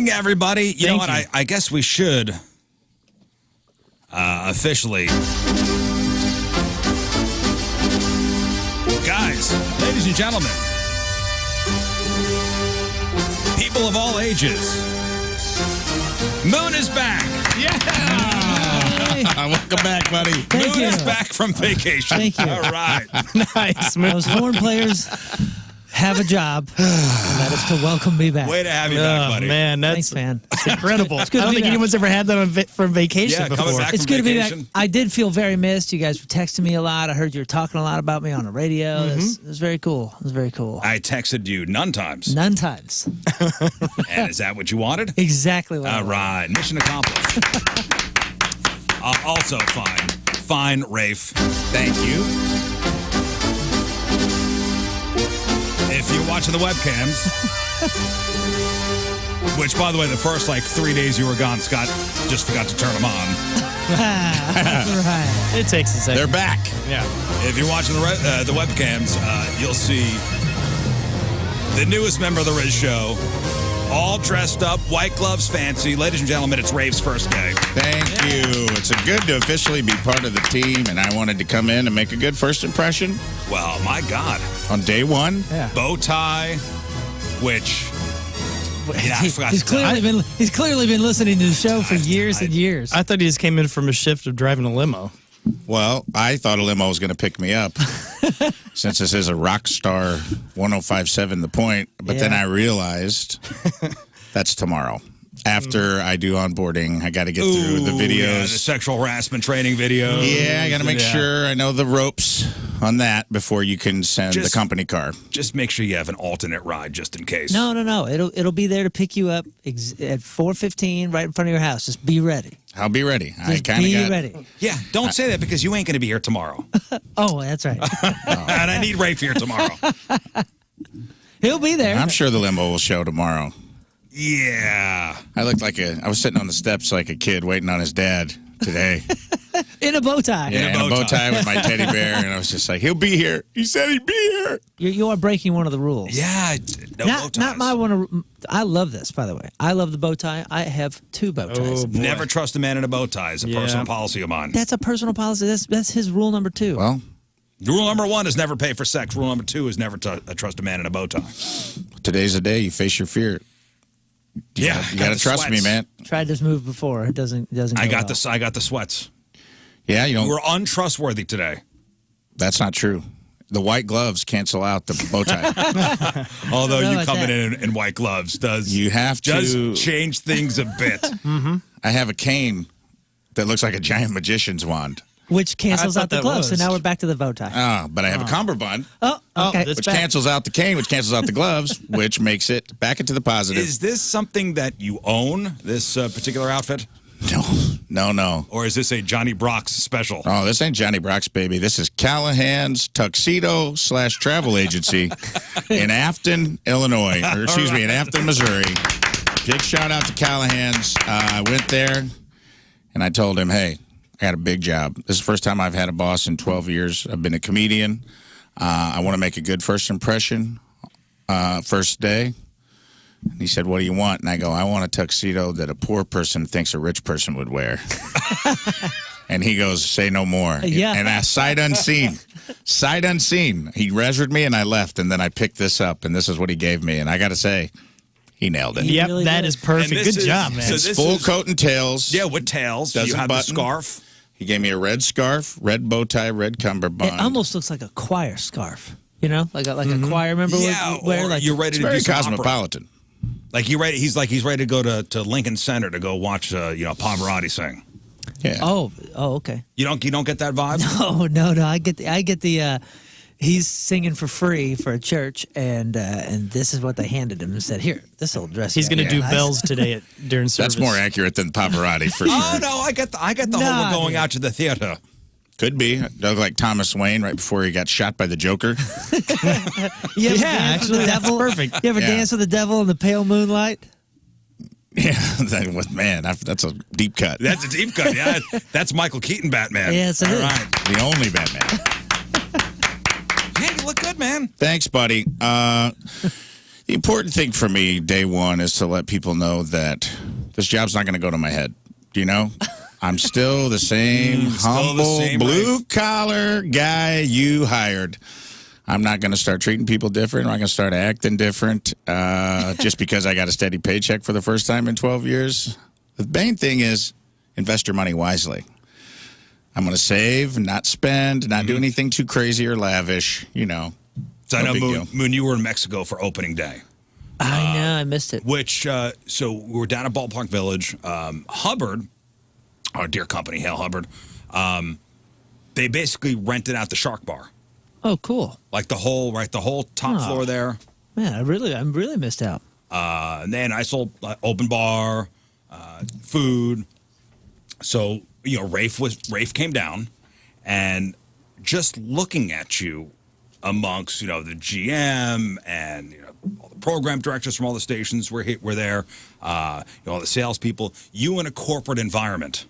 morning, everybody. You know what? you. I guess we should officially. Guys, ladies and gentlemen, people of all ages, Moon is back. Welcome back, buddy. Moon is back from vacation. Thank you. All right. Nice. Those horn players have a job, and that is to welcome me back. Way to have you back, buddy. Man, that's Thanks, man. incredible. I good to don't be think back. anyone's ever had that from vacation Yeah, coming before. back. It's From good to be back. vacation. I did feel very missed. You guys were texting me a lot. I heard you were talking a lot about me on the radio. It was very cool. It was very cool. I texted you none times. None times. And is that what you wanted? Exactly what I All wanted. right. Mission accomplished. Also fine. Fine, Rafe. Thank you. If you're watching the webcams, which, by the way, the first, 3 days you were gone, Scott just forgot to turn them on. Right. It takes a second. They're back. Yeah. If you're watching the webcams, you'll see the newest member of the Rizz Show, all dressed up, white gloves, fancy. Ladies and gentlemen, it's Rafe's first day. Thank you. It's good to officially be part of the team, and I wanted to come in and make a good first impression Well, my God. on day one. Yeah. Bow tie, which... Yeah, I forgot He's to tell he's clearly been listening to the show for years and years. I thought he just came in from a shift of driving a limo. Well, I thought a limo was going to pick me up since this is a rock star 105.7 The Point. But then Yeah. I realized that's tomorrow. After I do onboarding, I got to get through the videos. Yeah, the sexual harassment training videos. Yeah, I got to make sure I know the ropes on that before you can send the Just- company car. Just make sure you have an alternate ride just in case. No. It'll be there to pick you up at 4:15 right in front of your house. Just be ready. I'll be ready. I Just kind of be got. ready. Yeah, don't say that because you ain't going to be here tomorrow. Oh, that's right. And I need Rafe here tomorrow. He'll be there. I'm sure the limo will show tomorrow. Yeah. I looked like I was sitting on the steps like a kid waiting on his dad today. In a bow tie. Yeah, in a bow tie with my teddy bear, and I was just like, he'll be here. He said he'd be here. You are breaking one of the rules. Yeah, no bow ties. Not my one. I love this, by the way. I love the bow tie. I have 2 bow ties. Never trust a man in a bow tie is a Yeah. personal policy of mine. That's a personal policy. That's his rule number 2. Well, Rule number 1 is never pay for sex. Rule number 2 is never trust a man in a bow tie. today's the day you face your fear. You got to trust me, man. Tried this move before. It doesn't. I go got well. this. I got the sweats. Yeah, You were untrustworthy today. that's not true. The white gloves cancel out the bow tie. Although know you about coming that. in white gloves does You have does to. change things a bit. I have a cane that looks like a giant magician's wand. Which cancels I out the thought that gloves. So was. now we're back to the bow tie. But I have a cummerbund, Oh, okay. this- which back. cancels out the cane, which cancels out the gloves, which makes it back into the positive. Is this something that you own, this particular outfit? No. Or is this a Johnny Brock's special? Oh, this ain't Johnny Brock's baby. This is Callahan's Tuxedo/travel agency in Afton, Illinois. Or excuse me, in Afton, Missouri. Big shout out to Callahan's. I went there and I told him, hey, I got a big job. This is the first time I've had a boss in 12 years. I've been a comedian. I want to make a good first impression. First day. And he said, what do you want? And I go, I want a tuxedo that a poor person thinks a rich person would wear. And he goes, say no more. Yeah. And I sight unseen. He resured me and I left. And then I picked this up and this is what he gave me. And I got to say, he nailed it. Yep, really that did. is perfect. And this Good is- job, man. so It's this full is- coat and tails. Yeah, with tails. You Doesn't have the button. scarf. He gave me a red scarf, red bow tie, red cummerbund. It almost looks like a choir scarf. You know, like a choir member Yeah, would wear. or Like you're ready It's to very do some opera. cosmopolitan. Like you ready? He's ready to go to Lincoln Center to go watch Pavarotti sing. Yeah. Oh, okay. You don't get that vibe? Oh no. I get the. He's singing for free for a church, and this is what they handed him and said, "Here, this will dress." He's you going to up do nice." bells today during service. That's more accurate than Pavarotti for sure. Oh no, I get the whole Nah, we're going dude. out to the theater. Could be. Look like Thomas Wayne right before he got shot by the Joker. You ever Yeah, dance actually, with the that's devil? perfect. You ever Yeah. dance with the devil in the pale moonlight? Yeah, that's a deep cut. That's a deep cut. Yeah, that's Michael Keaton Batman. Yes, it All is. right. The only Batman. Yeah, you look good, man. Thanks, buddy. The important thing for me, day one, is to let people know that this job's not going to go to my head. Do you know? I'm still the same humble, blue-collar guy you hired. I'm not going to start treating people different. I'm not going to start acting different just because I got a steady paycheck for the first time in 12 years. The main thing is invest your money wisely. I'm going to save, not spend, not do anything too crazy or lavish, you know. So I know, Moon, you were in Mexico for opening day. I know, I missed it. Which, so we were down at Ballpark Village. Hubbard, our dear company, Hale Hubbard, they basically rented out the Shark Bar. Oh, cool. Like the whole top floor there. Man, I'm really missed out. And then I sold open bar, food. So, you know, Rafe came down, and just looking at you amongst, you know, the GM and, you know, all the program directors from all the stations were there, you know, all the salespeople, you in a corporate environment.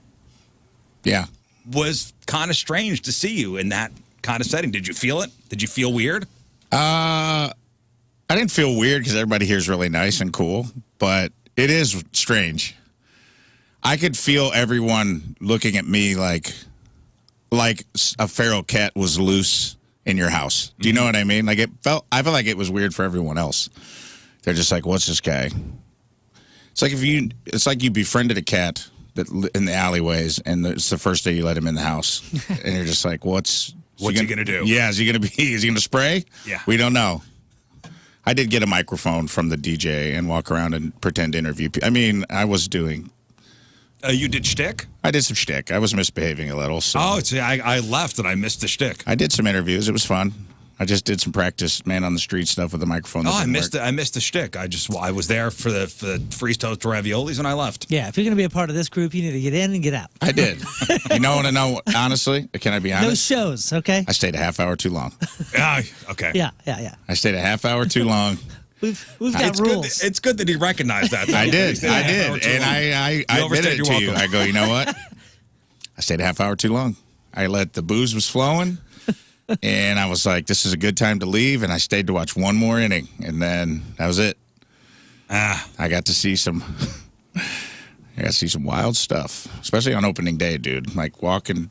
Yeah. Was kind of strange to see you in that kind of setting. Did you feel it? Did you feel weird? I didn't feel weird because everybody here is really nice and cool, but it is strange. I could feel everyone looking at me like a feral cat was loose in your house. Do you know what I mean? Like I felt like it was weird for everyone else. They're just like, "What's this guy?" It's like you befriended a cat in the alleyways, and it's the first day you let him in the house, and you're just like, "What's he gonna do? Yeah, is he gonna spray? Yeah, we don't know." I did get a microphone from the DJ and walk around and pretend to interview people. I mean, I was doing. You did shtick? I did some shtick. I was misbehaving a little. So. Oh, see, I left and I missed the shtick. I did some interviews. It was fun. I just did some practice, man on the street stuff with the microphone. Oh, I missed the shtick. I was there for the freeze toast raviolis and I left. Yeah, if you're going to be a part of this group, you need to get in and get out. I did. You know what I know? Honestly, can I be honest? No shows, okay? I stayed a half hour too long. Okay. Yeah. I stayed a half hour too long. We've got rules. It's good that he recognized that. I did. And I admitted it to you. I go, you know what? I stayed a half hour too long. I let the booze was flowing, and I was like, this is a good time to leave, and I stayed to watch one more inning, and then that was it. I got to see some wild stuff, especially on opening day, dude. Like walking,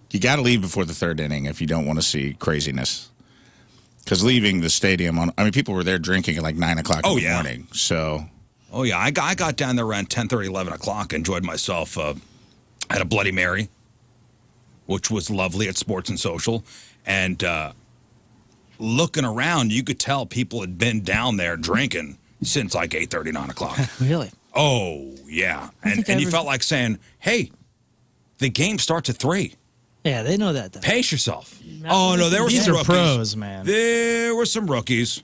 you got to leave before the third inning if you don't want to see craziness. Because leaving the stadium, people were there drinking at like 9 o'clock in the morning. So, oh yeah, I got down there around 10:30, 11 o'clock. Enjoyed myself. Had a Bloody Mary, which was lovely at Sports and Social, and looking around, you could tell people had been down there drinking since like 8:30, 9 o'clock. Really? Oh yeah, and you felt like saying, "Hey, the game starts at 3." Yeah, they know that, though. Pace yourself. Oh, no, there were These some are rookies. pros, man. There were some rookies.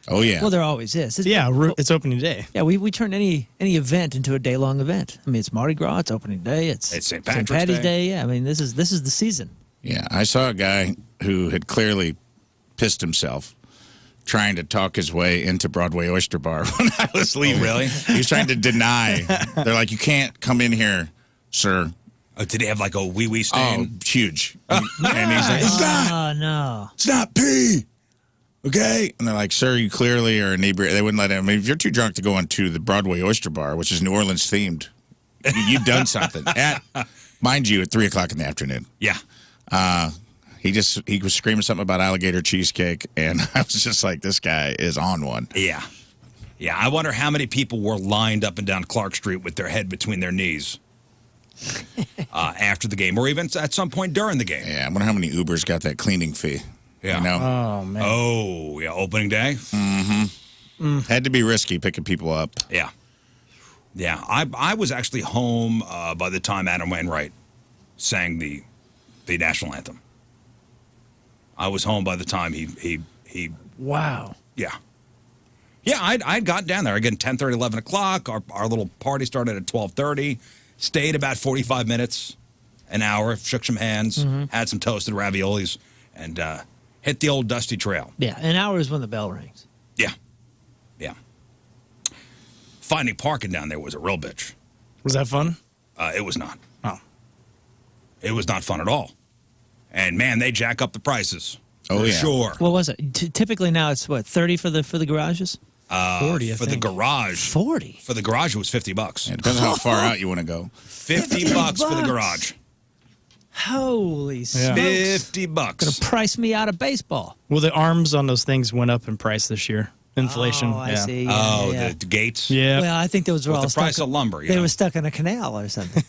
Oh, yeah. Well, there always is. It's opening day. Yeah, we turn any event into a day-long event. I mean, it's Mardi Gras, it's opening day, it's St. Patrick's Day. Yeah, I mean, this is the season. Yeah, I saw a guy who had clearly pissed himself trying to talk his way into Broadway Oyster Bar when I was leaving. Oh, really? He was trying to deny. They're like, you can't come in here, sir. Oh, did he have like a wee stain? Oh, huge. And he's like, it's not pee. Okay? And they're like, sir, you clearly are inebriated. They wouldn't let him. I mean, if you're too drunk to go into the Broadway Oyster Bar, which is New Orleans themed, you've done something. Mind you, at 3 o'clock in the afternoon. Yeah. He was screaming something about alligator cheesecake, and I was just like, this guy is on one. Yeah. Yeah, I wonder how many people were lined up and down Clark Street with their head between their knees. After the game, or even at some point during the game. Yeah, I wonder how many Ubers got that cleaning fee. Yeah. You know? Oh, man. Oh, yeah, opening day? Mm-hmm. Had to be risky picking people up. Yeah. Yeah, I was actually home by the time Adam Wainwright sang the national anthem. I was home by the time he Wow. Yeah. Yeah, I got down there. Again, 10:30, 11 o'clock. Our little party started at 12:30. Stayed about 45 minutes, an hour, shook some hands, had some toasted raviolis, and hit the old dusty trail. Yeah, an hour is when the bell rings. Yeah. Yeah. Finding parking down there was a real bitch. Was that fun? It was not. Oh. It was not fun at all. And, man, they jack up the prices. Oh, for yeah. sure. What was it? Typically now it's what, 30 for the garages? 40, I For the think. garage. 40. For the garage, it was $50. It depends how far out you want to go. $50 for the garage. Holy Yeah. smokes. $50. Gonna price me out of baseball. Well, the arms on those things went up in price this year. Inflation. Oh, I yeah. see. Yeah, Oh, yeah. the gates. Yeah. Well, I think those were With all the price stuck, of lumber, They yeah. were stuck in a canal or something.